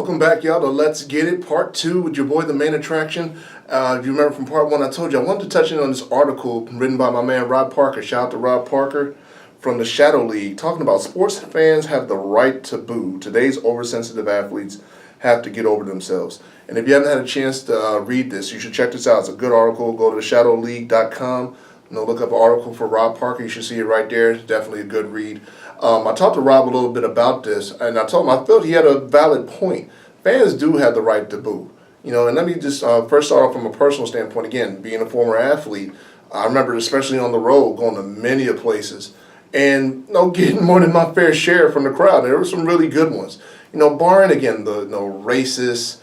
Welcome back, y'all, to Let's Get It, Part 2 with your boy, the main attraction. If you remember from Part 1, I told you I wanted to touch in on this article written by my man Rob Parker. Shout out to Rob Parker from the Shadow League, talking about sports fans have the right to boo. Today's oversensitive athletes have to get over themselves. And if you haven't had a chance to read this, you should check this out. It's a good article. Go to theshadowleague.com. Look up an article for Rob Parker. You should see it right there. It's definitely a good read. I talked to Rob a little bit about this, and I told him I felt he had a valid point. Fans do have the right to boo. And let me just first start off from a personal standpoint. Again, being a former athlete, I remember especially on the road, going to many places, and getting more than my fair share from the crowd. There were some really good ones. Barring again the racist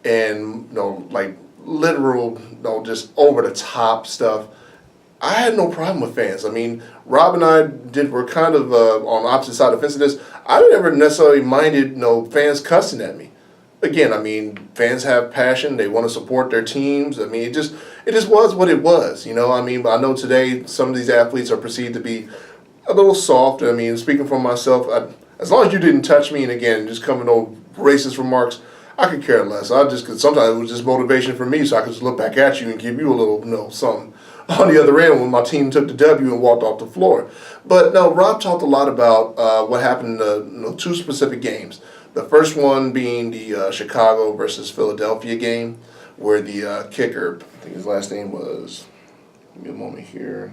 and like literal just over the top stuff. I had no problem with fans. I mean, Rob and I were kind of on the opposite side of the fence of this. I never necessarily minded fans cussing at me. Again, I mean, fans have passion. They want to support their teams. I mean, it just was what it was. I mean, I know today some of these athletes are perceived to be a little soft. I mean, speaking for myself, as long as you didn't touch me, and again, just coming with racist remarks, I could care less. Cause sometimes it was just motivation for me, so I could just look back at you and give you a little, something on the other end when my team took the W and walked off the floor. But no, Rob talked a lot about what happened in two specific games. The first one being the Chicago versus Philadelphia game, where the kicker, I think his last name was, give me a moment here,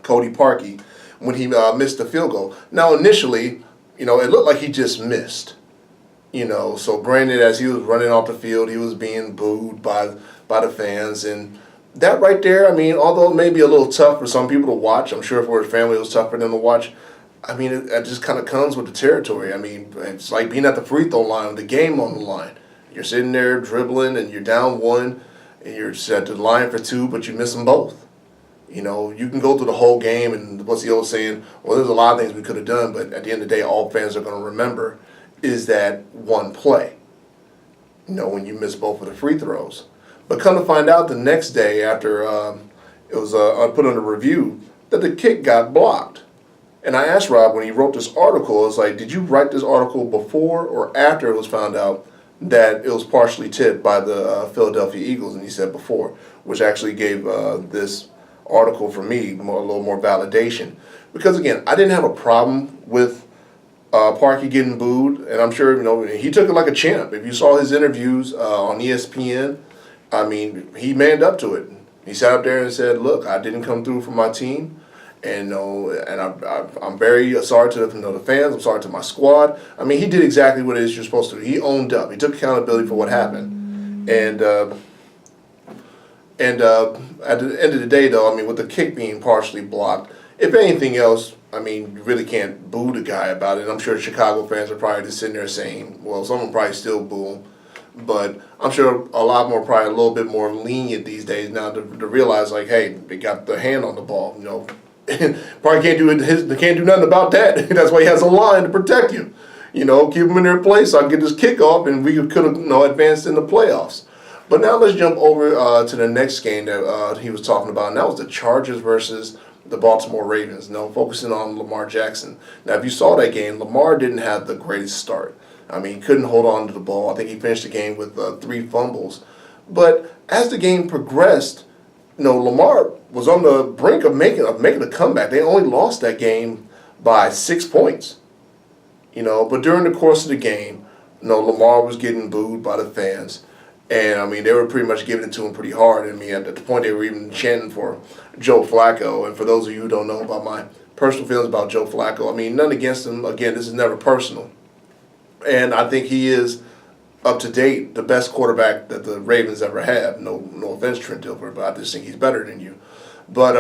Cody Parkey, when he missed the field goal. Now initially, it looked like he just missed. So granted, as he was running off the field, he was being booed by the fans. And that right there, I mean, although it may be a little tough for some people to watch, I'm sure for his family it was tough for them to watch. I mean, it just kind of comes with the territory. I mean, it's like being at the free throw line with the game on the line. You're sitting there dribbling and you're down one and you're at the line for two, but you miss them both. You can go through the whole game and what's the old saying? Well, there's a lot of things we could have done, but at the end of the day, all fans are going to remember is that one play, when you miss both of the free throws. But come to find out the next day after it was put on a review that the kick got blocked. And I asked Rob when he wrote this article, I was like, did you write this article before or after it was found out that it was partially tipped by the Philadelphia Eagles? And he said before, which actually gave this article for me a little more validation. Because again, I didn't have a problem with Parkey getting booed, and I'm sure he took it like a champ. If you saw his interviews on ESPN, I mean, he manned up to it. He sat up there and said, "Look, I didn't come through for my team, and I'm very sorry to the fans. I'm sorry to my squad." I mean, he did exactly what it is you're supposed to do. He owned up. He took accountability for what happened, and at the end of the day, though, I mean, with the kick being partially blocked, if anything else, I mean, you really can't boo the guy about it. I'm sure Chicago fans are probably just sitting there saying, well, someone probably still boo him. But I'm sure a lot more, probably a little bit more lenient these days now to realize, like, hey, they got their hand on the ball. Probably can't do it. They can't do nothing about that. That's why he has a line to protect you. Keep him in their place so I can get this kickoff, and we could have advanced in the playoffs. But now let's jump over to the next game that he was talking about, and that was the Chargers versus the Baltimore Ravens, focusing on Lamar Jackson. Now, if you saw that game, Lamar didn't have the greatest start. I mean, he couldn't hold on to the ball. I think he finished the game with 3 fumbles. But as the game progressed, Lamar was on the brink of making a comeback. They only lost that game by 6 points. But during the course of the game, Lamar was getting booed by the fans. And, I mean, they were pretty much giving it to him pretty hard. I mean, at the point they were even chanting for Joe Flacco. And for those of you who don't know about my personal feelings about Joe Flacco, I mean, none against him. Again, this is never personal. And I think he is, up to date, the best quarterback that the Ravens ever have. No offense, Trent Dilfer, but I just think he's better than you. But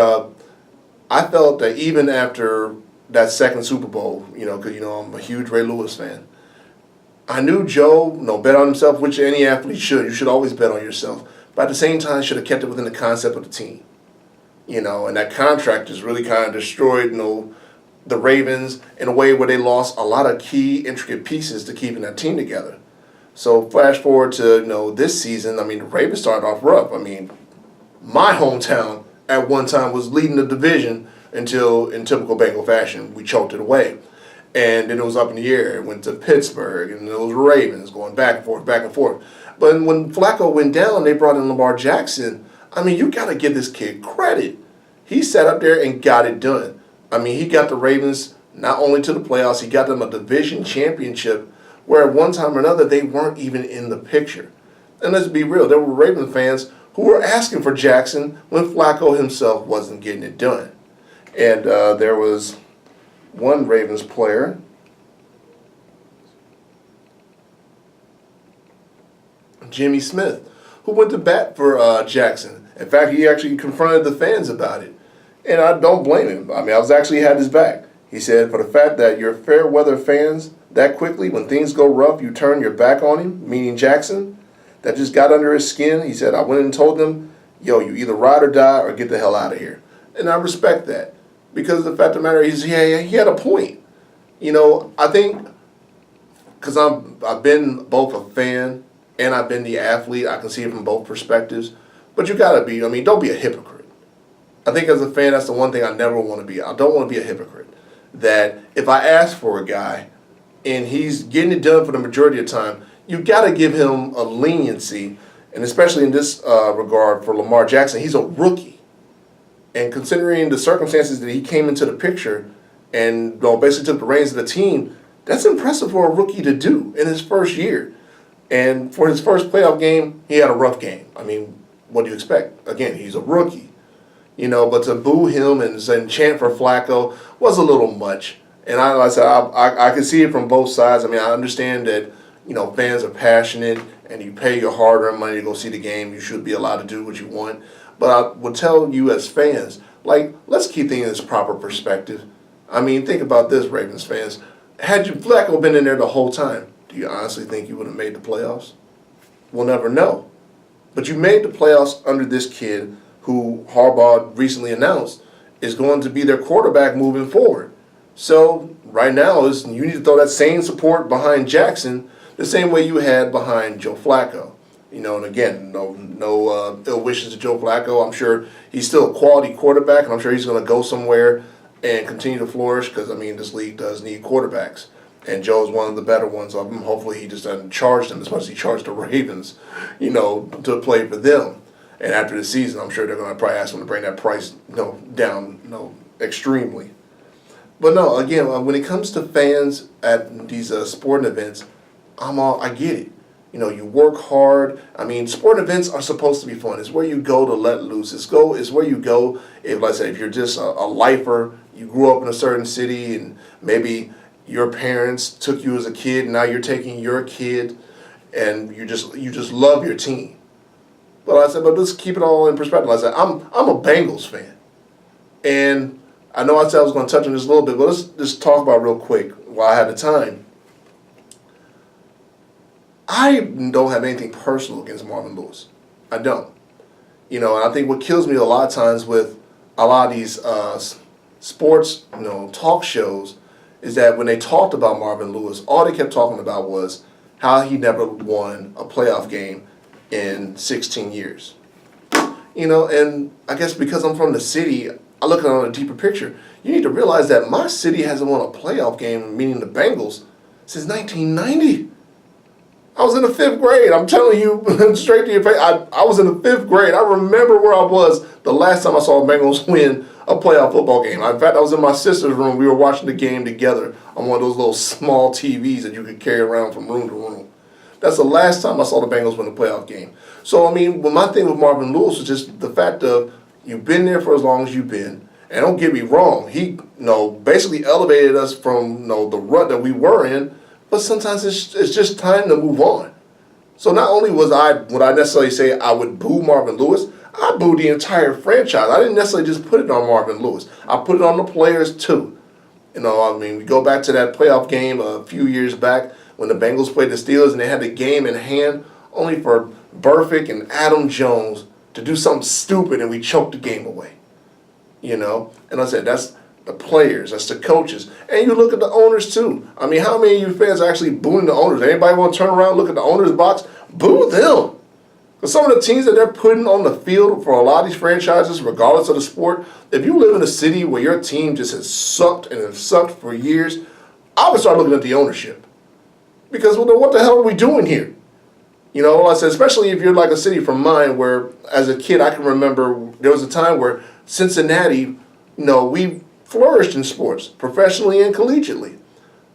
I felt that even after that second Super Bowl, because, I'm a huge Ray Lewis fan, I knew Joe, bet on himself, which any athlete should. You should always bet on yourself. But at the same time, should have kept it within the concept of the team. And that contract has really kind of destroyed, the Ravens in a way where they lost a lot of key, intricate pieces to keeping that team together. So flash forward to, this season, I mean, the Ravens started off rough. I mean, my hometown at one time was leading the division until, in typical Bengal fashion, we choked it away. And then it was up in the air. It went to Pittsburgh, and it was Ravens going back and forth, back and forth. But when Flacco went down, they brought in Lamar Jackson. I mean, you got to give this kid credit. He sat up there and got it done. I mean, he got the Ravens not only to the playoffs, he got them a division championship where at one time or another they weren't even in the picture. And let's be real, there were Ravens fans who were asking for Jackson when Flacco himself wasn't getting it done. And there was one Ravens player, Jimmy Smith, who went to bat for Jackson. In fact, he actually confronted the fans about it. And I don't blame him. I mean, I was actually had his back. He said, for the fact that you're fair weather fans that quickly, when things go rough, you turn your back on him, meaning Jackson, that just got under his skin. He said, I went and told them, yo, you either ride or die or get the hell out of here. And I respect that. Because the fact of the matter is, he had a point. You know, I think, because I've been both a fan and I've been the athlete, I can see it from both perspectives. But you got to be, I mean, don't be a hypocrite. I think as a fan, that's the one thing I never want to be. I don't want to be a hypocrite. That if I ask for a guy and he's getting it done for the majority of the time, you got to give him a leniency. And especially in this regard for Lamar Jackson, he's a rookie. And considering the circumstances that he came into the picture and basically took the reins of the team, that's impressive for a rookie to do in his first year. And for his first playoff game, he had a rough game. I mean, what do you expect? Again, he's a rookie. You know, but to boo him and chant for Flacco was a little much. And like I said, I can see it from both sides. I mean, I understand that, you know, fans are passionate and you pay your hard-earned money to go see the game. You should be allowed to do what you want. But I would tell you as fans, like, let's keep things in its proper perspective. I mean, think about this, Ravens fans. Had Flacco been in there the whole time, do you honestly think you would have made the playoffs? We'll never know. But you made the playoffs under this kid who Harbaugh recently announced is going to be their quarterback moving forward. So right now you need to throw that same support behind Jackson the same way you had behind Joe Flacco. You know, and again, no ill wishes to Joe Flacco. I'm sure he's still a quality quarterback, and I'm sure he's going to go somewhere and continue to flourish because, I mean, this league does need quarterbacks. And Joe's one of the better ones of them. Hopefully he just doesn't charge them as much as he charged the Ravens, you know, to play for them. And after the season, I'm sure they're going to probably ask him to bring that price down extremely. But no, again, when it comes to fans at these sporting events, I get it. You know, you work hard. I mean, sporting events are supposed to be fun. It's where you go to let loose. It's where you go if, like I said, if you're just a lifer, you grew up in a certain city, and maybe your parents took you as a kid, and now you're taking your kid, and you just love your team. But I said, but let's keep it all in perspective. I said, I'm a Bengals fan. And I know I said I was going to touch on this a little bit, but let's just talk about it real quick while I have the time. I don't have anything personal against Marvin Lewis. I don't. You know, and I think what kills me a lot of times with a lot of these sports, talk shows is that when they talked about Marvin Lewis, all they kept talking about was how he never won a playoff game in 16 years. You know, and I guess because I'm from the city, I look at it on a deeper picture. You need to realize that my city hasn't won a playoff game, meaning the Bengals, since 1990. I was in the 5th grade. I'm telling you, straight to your face, I was in the 5th grade. I remember where I was the last time I saw the Bengals win a playoff football game. In fact, I was in my sister's room. We were watching the game together on one of those little small TVs that you could carry around from room to room. That's the last time I saw the Bengals win a playoff game. So, I mean, my thing with Marvin Lewis was just the fact of you've been there for as long as you've been. And don't get me wrong, he basically elevated us from the rut that we were in, but sometimes it's just time to move on. So not only would I necessarily say I would boo Marvin Lewis, I booed the entire franchise. I didn't necessarily just put it on Marvin Lewis. I put it on the players too. You know, I mean, we go back to that playoff game a few years back when the Bengals played the Steelers and they had the game in hand only for Burfict and Adam Jones to do something stupid and we choked the game away. You know? And I said, that's the players, that's the coaches. And you look at the owners too. I mean, how many of you fans are actually booing the owners? Anybody want to turn around and look at the owner's box? Boo them. Because some of the teams that they're putting on the field for a lot of these franchises, regardless of the sport, if you live in a city where your team just has sucked and has sucked for years, I would start looking at the ownership. Because well, what the hell are we doing here? You know, I said, especially if you're like a city from mine where, as a kid, I can remember there was a time where Cincinnati, we flourished in sports, professionally and collegiately.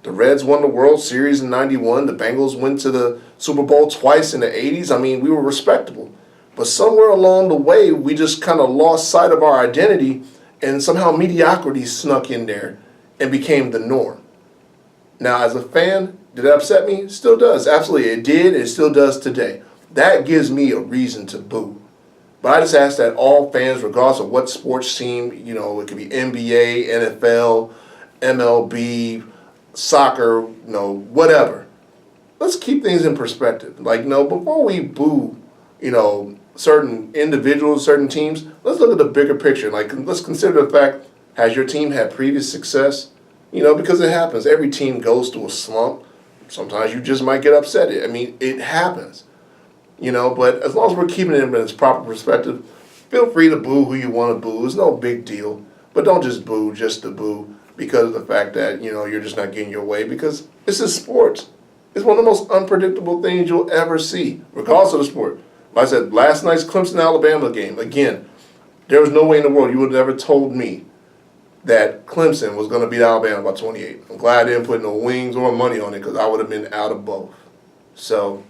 The Reds won the World Series in '91. The Bengals went to the Super Bowl twice in the '80s. I mean, we were respectable. But somewhere along the way, we just kind of lost sight of our identity, and somehow mediocrity snuck in there and became the norm. Now, as a fan, did it upset me? Still does. Absolutely. It did. It still does today. That gives me a reason to boo. But I just ask that all fans, regardless of what sports team, it could be NBA, NFL, MLB, soccer, whatever. Let's keep things in perspective. Like, before we boo, certain individuals, certain teams, let's look at the bigger picture. Like, let's consider the fact, has your team had previous success? Because it happens. Every team goes through a slump. Sometimes you just might get upset. I mean, it happens. But as long as we're keeping it in its proper perspective, feel free to boo who you want to boo. It's no big deal. But don't just boo just to boo because of the fact that, you're just not getting your way. Because this is sports. It's one of the most unpredictable things you'll ever see, regardless of the sport. Like I said, last night's Clemson-Alabama game, again, there was no way in the world you would have ever told me that Clemson was going to beat Alabama by 28. I'm glad I didn't put no wings or money on it because I would have been out of both. So,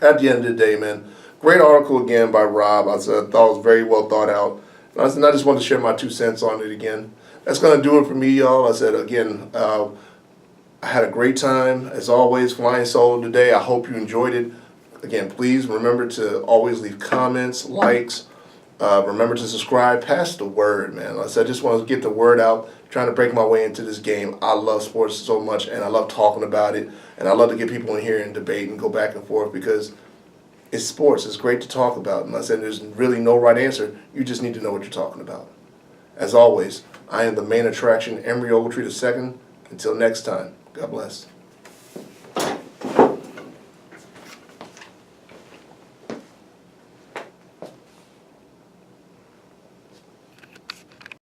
at the end of the day, man, great article again by Rob. I thought it was very well thought out. And I just wanted to share my 2 cents on it again. That's going to do it for me, y'all. I said, again, I had a great time, as always, flying solo today. I hope you enjoyed it. Again, please remember to always leave comments, likes. Remember to subscribe. Pass the word, man. Like I said, I just want to get the word out, trying to break my way into this game. I love sports so much, and I love talking about it, and I love to get people in here and debate and go back and forth because it's sports. It's great to talk about. And like I said, there's really no right answer. You just need to know what you're talking about. As always, I am the main attraction, Emory Ogletree II. Until next time, God bless.